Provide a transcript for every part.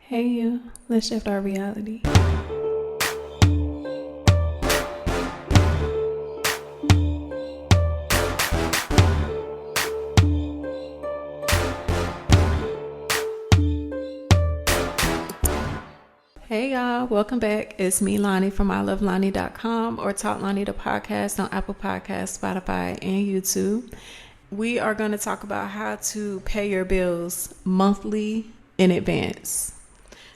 Hey you, let's shift our reality. Hey y'all, welcome back. It's me, Lonnie from ilovelonnie.com or Talk Lonnie the podcast on Apple Podcasts, Spotify, and YouTube. We are going to talk about how to pay your bills monthly in advance.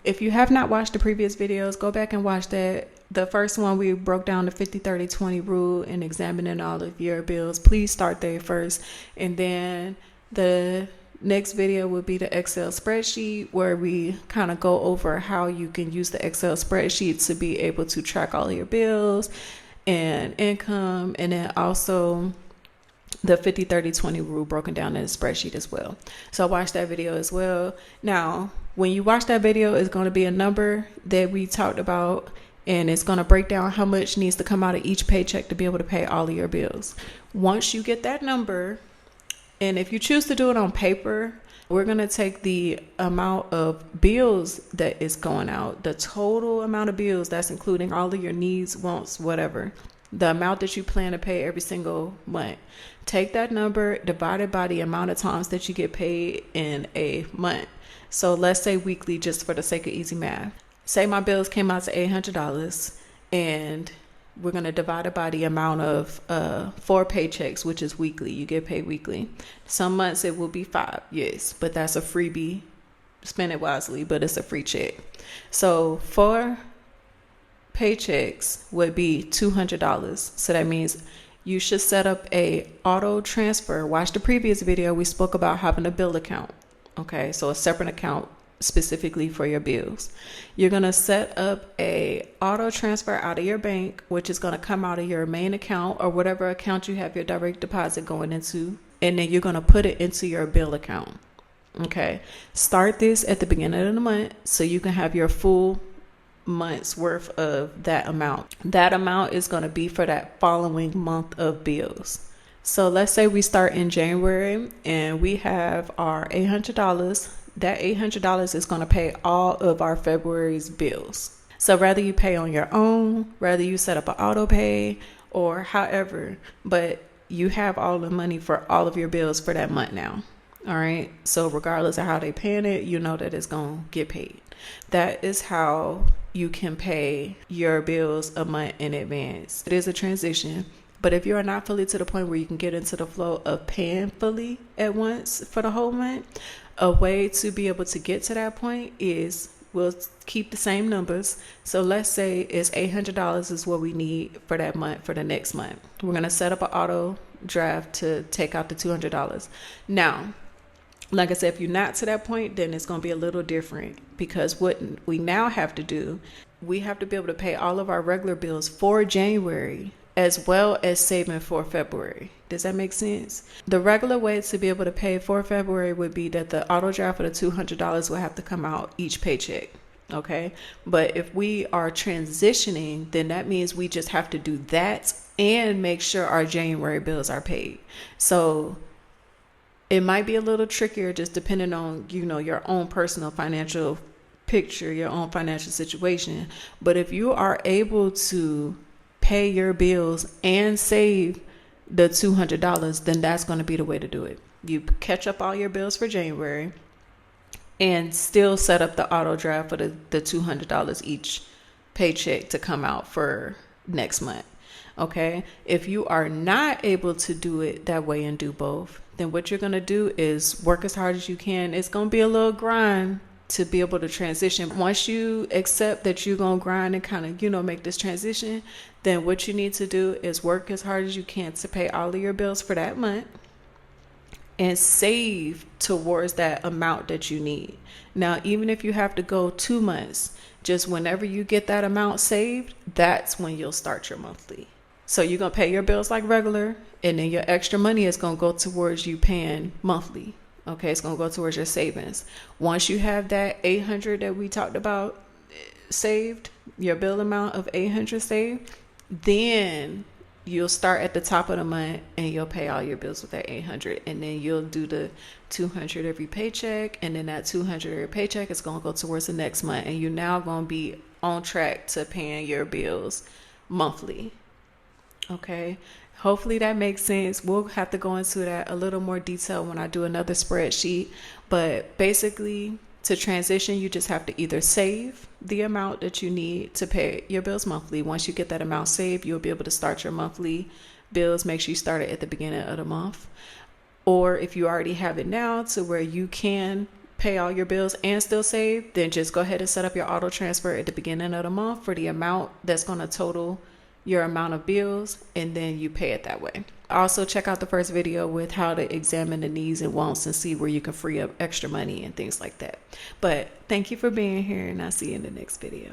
If you have not watched the previous videos, go back and watch that. The first one, we broke down the 50-30-20 rule and examining all of your bills. Please start there first. And then the next video will be the Excel spreadsheet, where we kind of go over how you can use the Excel spreadsheet to be able to track all of your bills and income. And then also the 50-30-20 rule broken down in the spreadsheet as well. So watch that video as well. Now, when you watch that video, it's going to be a number that we talked about, and it's going to break down how much needs to come out of each paycheck to be able to pay all of your bills. Once you get that number, and if you choose to do it on paper, we're going to take the amount of bills that is going out, the total amount of bills, that's including all of your needs, wants, whatever, the amount that you plan to pay every single month. Take that number divided by the amount of times that you get paid in a month. So let's say weekly, just for the sake of easy math. Say my bills came out to $800, and we're going to divide it by the amount of 4 paychecks, which is weekly. You get paid weekly. Some months it will be 5, yes, but that's a freebie. Spend it wisely, but it's a free check. So 4 paychecks would be $200. So that means you should set up a auto transfer. Watch the previous video. We spoke about having a bill account. Okay, so a separate account specifically for your bills. You're going to set up a auto transfer out of your bank, which is going to come out of your main account or whatever account you have your direct deposit going into. And then you're going to put it into your bill account. Okay, start this at the beginning of the month so you can have your full month's worth of that amount. That amount is going to be for that following month of bills. So let's say we start in January and we have our $800. That $800 is going to pay all of our February's bills. So whether you pay on your own, whether you set up an auto pay or however, but you have all the money for all of your bills for that month now. All right. So regardless of how they paying it, you know that it's going to get paid. That is how you can pay your bills a month in advance. It is a transition, but if you are not fully to the point where you can get into the flow of paying fully at once for the whole month, a way to be able to get to that point is we'll keep the same numbers. So let's say it's $800 is what we need for that month, for the next month. We're going to set up an auto draft to take out the $200. Now, like I said, if you're not to that point, then it's going to be a little different, because what we now have to do, we have to be able to pay all of our regular bills for January as well as saving for February. Does that make sense? The regular way to be able to pay for February would be that the auto draft for the $200 will have to come out each paycheck. Okay. But if we are transitioning, then that means we just have to do that and make sure our January bills are paid. So it might be a little trickier just depending on, your own personal financial picture, your own financial situation. But if you are able to pay your bills and save the $200, then that's going to be the way to do it. You catch up all your bills for January and still set up the auto draft for the $200 each paycheck to come out for next month. Okay. If you are not able to do it that way and do both, then what you're going to do is work as hard as you can. It's going to be a little grind to be able to transition. Once you accept that you're going to grind and kind of, make this transition, then what you need to do is work as hard as you can to pay all of your bills for that month and save towards that amount that you need. Now, even if you have to go 2 months, just whenever you get that amount saved, that's when you'll start your monthly. So you're going to pay your bills like regular, and then your extra money is going to go towards you paying monthly. Okay, it's going to go towards your savings. Once you have that $800 that we talked about saved, your bill amount of $800 saved, then you'll start at the top of the month and you'll pay all your bills with that 800, and then you'll do the 200 every paycheck, and then that 200 every paycheck is going to go towards the next month, and you're now going to be on track to paying your bills monthly. Okay, hopefully that makes sense. We'll have to go into that a little more detail when I do another spreadsheet, but basically to transition, you just have to either save the amount that you need to pay your bills monthly. Once you get that amount saved, you'll be able to start your monthly bills. Make sure you start it at the beginning of the month. Or if you already have it now to where you can pay all your bills and still save, then just go ahead and set up your auto transfer at the beginning of the month for the amount that's going to total your amount of bills, and then you pay it that way. Also, check out the first video with how to examine the needs and wants and see where you can free up extra money and things like that. But thank you for being here, and I'll see you in the next video.